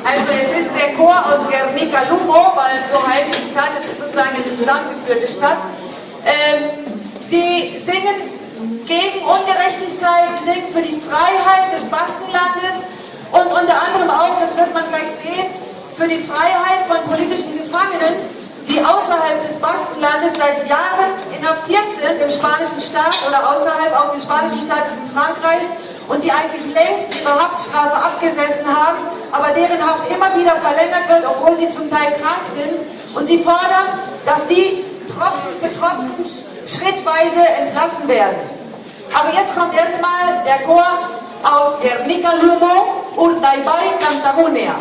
Also es ist der Chor aus Guernica Lumo, weil so heißt die Stadt, es ist sozusagen eine zusammengeführte Stadt. Sie singen gegen Ungerechtigkeit, sie singen für die Freiheit des Baskenlandes und unter anderem auch, das wird man gleich sehen, für die Freiheit von politischen Gefangenen, die außerhalb des Baskenlandes seit Jahren inhaftiert sind, im spanischen Staat oder außerhalb auch des spanischen Staates in Frankreich und die eigentlich längst ihre Haftstrafe abgesessen haben, aber deren Haft immer wieder verlängert wird, obwohl sie zum Teil krank sind. Und sie fordern, dass die Tropfen für Tropfen schrittweise entlassen werden. Aber jetzt kommt erstmal der Chor aus Guernica Lumo, Urdaibai Cantamunea.